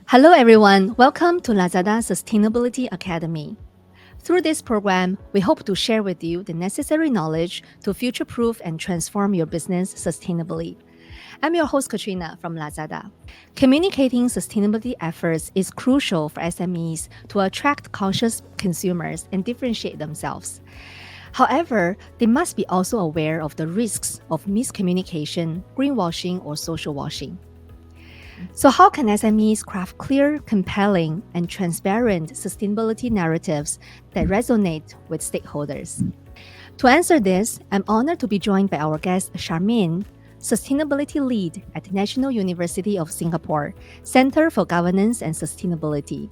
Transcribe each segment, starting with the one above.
Hello, everyone. Welcome to Lazada Sustainability Academy. Through this program, we hope to share with you the necessary knowledge to future proof and transform your business sustainably. I'm your host, Katrina from Lazada. Communicating sustainability efforts is crucial for SMEs to attract conscious consumers and differentiate themselves. However, they must be also aware of the risks of miscommunication, greenwashing, or social washing. So, how can SMEs craft clear, compelling, and transparent sustainability narratives that resonate with stakeholders? To answer this, I'm honored to be joined by our guest, Sharmine, Sustainability Lead at National University of Singapore, Center for Governance and Sustainability.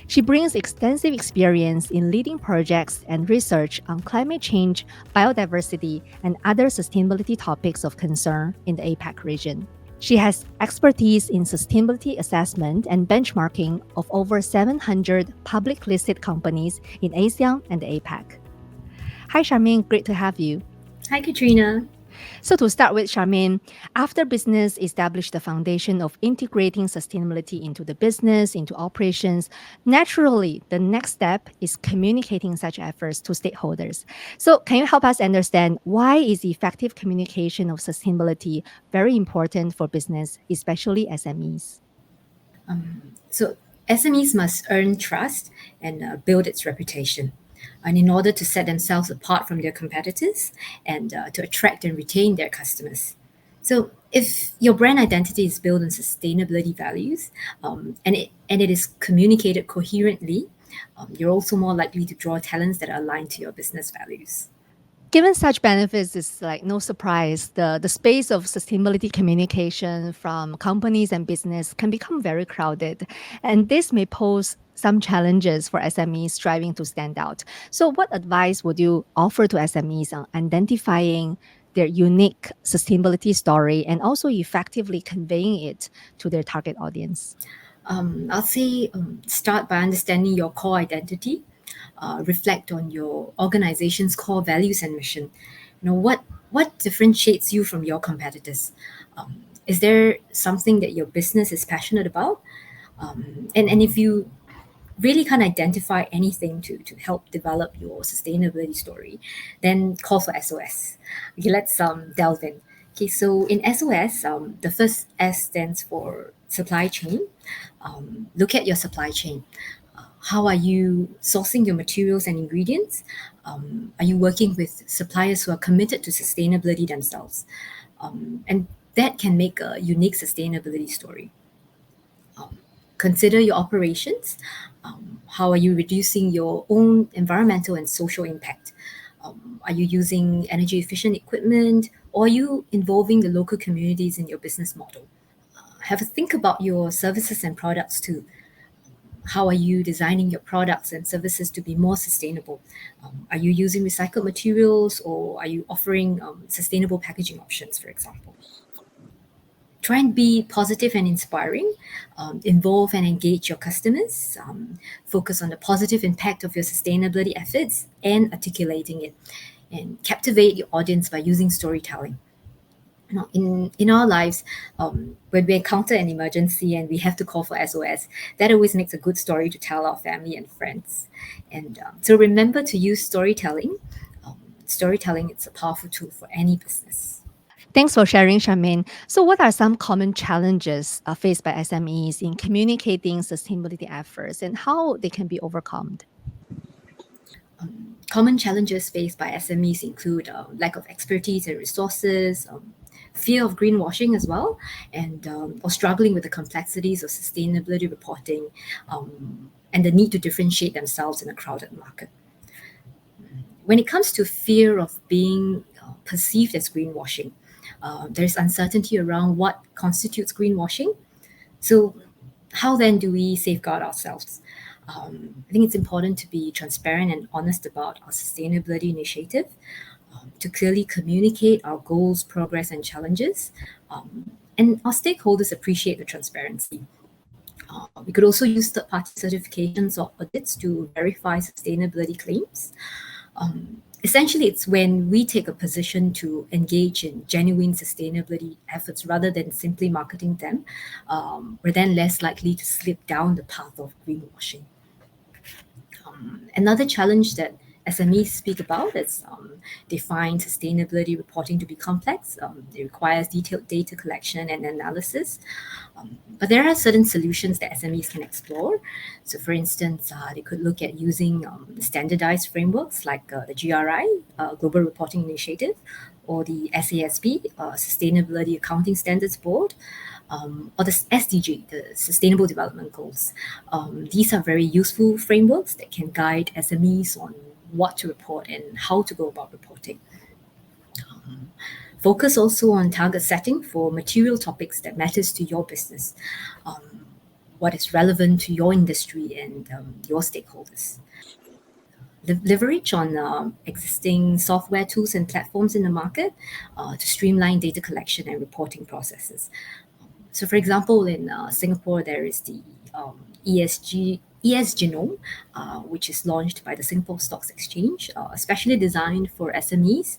She brings extensive experience in leading projects and research on climate change, biodiversity, and other sustainability topics of concern in the APAC region. She has expertise in sustainability assessment and benchmarking of over 700 public listed companies in ASEAN and the APAC. Hi, Sharmine. Great to have you. Hi, Katrina. So, to start with, Sharmine, after business established the foundation of integrating sustainability into the business, into operations, naturally, the next step is communicating such efforts to stakeholders. So, can you help us understand why is effective communication of sustainability very important for business, especially SMEs? So, SMEs must earn trust and build its reputation. And in order to set themselves apart from their competitors and to attract and retain their customers. So, if your brand identity is built on sustainability values and it is communicated coherently, you're also more likely to draw talents that are aligned to your business values. Given such benefits, it's like no surprise the space of sustainability communication from companies and business can become very crowded. And this may pose some challenges for SMEs striving to stand out. So, what advice would you offer to SMEs on identifying their unique sustainability story and also effectively conveying it to their target audience? I'll say start by understanding your core identity, reflect on your organization's core values and mission. What differentiates you from your competitors? Is there something that your business is passionate about? And if you really can't identify anything to help develop your sustainability story, then call for SOS. Okay, let's delve in. Okay, so in SOS, the first S stands for supply chain. Look at your supply chain. How are you sourcing your materials and ingredients? Are you working with suppliers who are committed to sustainability themselves? And that can make a unique sustainability story. Consider your operations. How are you reducing your own environmental and social impact? Are you using energy efficient equipment, or are you involving the local communities in your business model? Have a think about your services and products too. How are you designing your products and services to be more sustainable? Are you using recycled materials, or are you offering sustainable packaging options, for example? Try and be positive and inspiring, involve and engage your customers, focus on the positive impact of your sustainability efforts and articulating it, and captivate your audience by using storytelling. In our lives, when we encounter an emergency and we have to call for SOS, that always makes a good story to tell our family and friends. And so remember to use storytelling. Storytelling is a powerful tool for any business. Thanks for sharing, Charmaine. So, what are some common challenges faced by SMEs in communicating sustainability efforts and how they can be overcome? Common challenges faced by SMEs include lack of expertise and resources, fear of greenwashing as well, and or struggling with the complexities of sustainability reporting, and the need to differentiate themselves in a crowded market. When it comes to fear of being perceived as greenwashing, there's uncertainty around what constitutes greenwashing. So, how then do we safeguard ourselves? I think it's important to be transparent and honest about our sustainability initiative, to clearly communicate our goals, progress, and challenges. And our stakeholders appreciate the transparency. We could also use third party certifications or audits to verify sustainability claims. Essentially, it's when we take a position to engage in genuine sustainability efforts rather than simply marketing them, we're then less likely to slip down the path of greenwashing. Another challenge that SMEs speak about is they find sustainability reporting to be complex. It requires detailed data collection and analysis. But there are certain solutions that SMEs can explore. So, for instance, they could look at using standardized frameworks like the GRI, Global Reporting Initiative, or the SASB, Sustainability Accounting Standards Board, or the SDG, the Sustainable Development Goals. These are very useful frameworks that can guide SMEs on what to report and how to go about reporting. Focus also on target setting for material topics that matters to your business, what is relevant to your industry and your stakeholders. Leverage on existing software tools and platforms in the market to streamline data collection and reporting processes. So, for example, in Singapore, there is the ES Genome, which is launched by the Singapore Stocks Exchange, especially designed for SMEs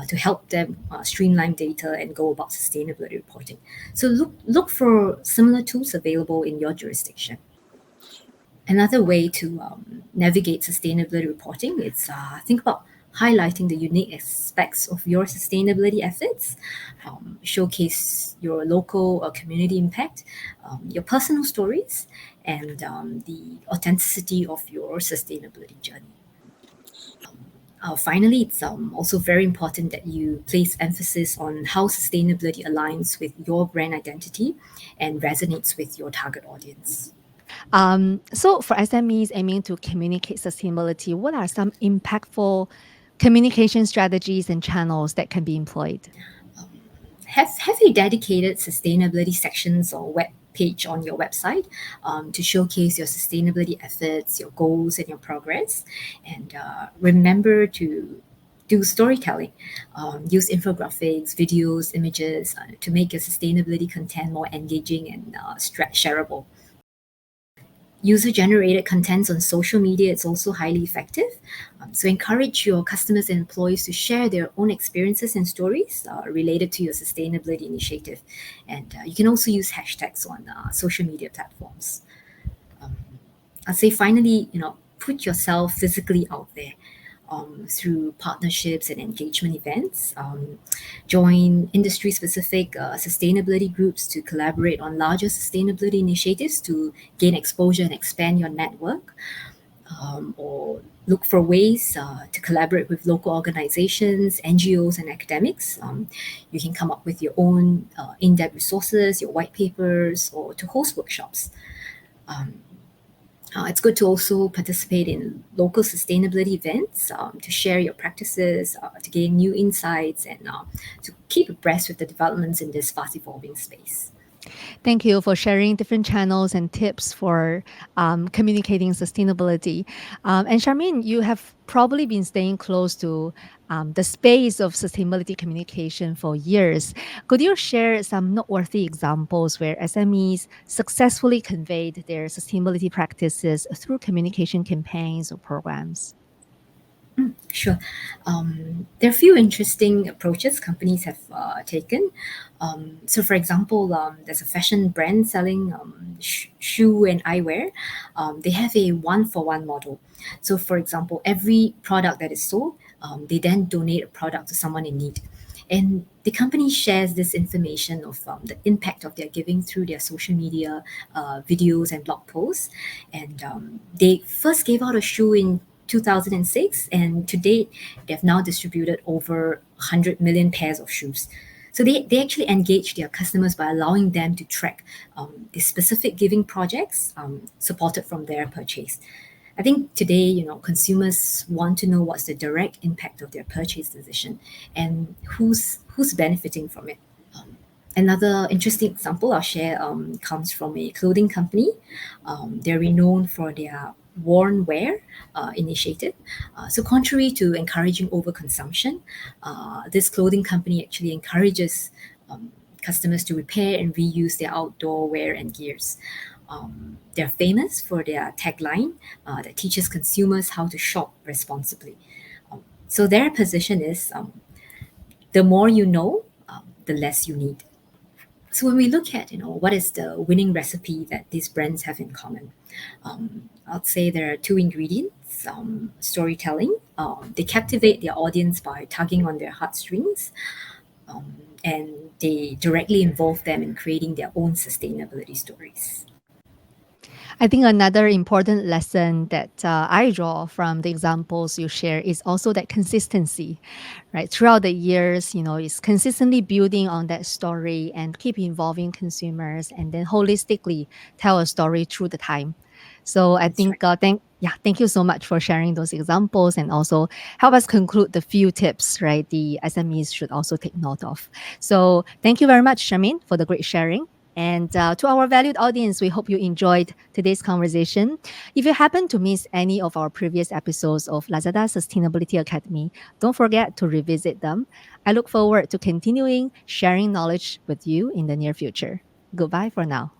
to help them streamline data and go about sustainability reporting. So, look for similar tools available in your jurisdiction. Another way to navigate sustainability reporting is think about highlighting the unique aspects of your sustainability efforts, showcase your local or community impact, your personal stories, and the authenticity of your sustainability journey. Finally, it's also very important that you place emphasis on how sustainability aligns with your brand identity and resonates with your target audience. So, for SMEs aiming to communicate sustainability, what are some impactful communication strategies and channels that can be employed? Have a dedicated sustainability sections or web page on your website to showcase your sustainability efforts, your goals, and your progress. And remember to do storytelling. Use infographics, videos, images to make your sustainability content more engaging and shareable. User generated contents on social media is also highly effective. So encourage your customers and employees to share their own experiences and stories related to your sustainability initiative. And you can also use hashtags on social media platforms. I'd say finally, put yourself physically out there through partnerships and engagement events. Join industry specific sustainability groups to collaborate on larger sustainability initiatives to gain exposure and expand your network. Or look for ways to collaborate with local organizations, NGOs, and academics. You can come up with your own in depth resources, your white papers, or to host workshops. It's good to also participate in local sustainability events to share your practices, to gain new insights, and to keep abreast with the developments in this fast evolving space. Thank you for sharing different channels and tips for communicating sustainability. And Charmaine, you have probably been staying close to the space of sustainability communication for years. Could you share some noteworthy examples where SMEs successfully conveyed their sustainability practices through communication campaigns or programs? Sure. There are a few interesting approaches companies have taken. So, for example, there's a fashion brand selling shoe and eyewear. They have a one for one model. So, for example, every product that is sold, they then donate a product to someone in need. And the company shares this information of the impact of their giving through their social media videos and blog posts. And they first gave out a shoe in 2006, and to date, they've now distributed over 100 million pairs of shoes. So they actually engage their customers by allowing them to track the specific giving projects supported from their purchase. I think today, consumers want to know what's the direct impact of their purchase decision and who's benefiting from it. Another interesting example I'll share comes from a clothing company. They're renowned for their worn wear initiative. So, contrary to encouraging overconsumption, this clothing company actually encourages customers to repair and reuse their outdoor wear and gears. They're famous for their tagline that teaches consumers how to shop responsibly. So their position is the more you know, the less you need. So when we look at, what is the winning recipe that these brands have in common, I'd say there are two ingredients: storytelling. They captivate their audience by tugging on their heartstrings, and they directly involve them in creating their own sustainability stories. I think another important lesson that I draw from the examples you share is also that consistency, right? Throughout the years, it's consistently building on that story and keep involving consumers and then holistically tell a story through the time. So I That's right. think, thank you so much for sharing those examples and also help us conclude the few tips, right? The SMEs should also take note of. So thank you very much, Sharmine, for the great sharing. And to our valued audience, we hope you enjoyed today's conversation. If you happen to miss any of our previous episodes of Lazada Sustainability Academy, don't forget to revisit them. I look forward to continuing sharing knowledge with you in the near future. Goodbye for now.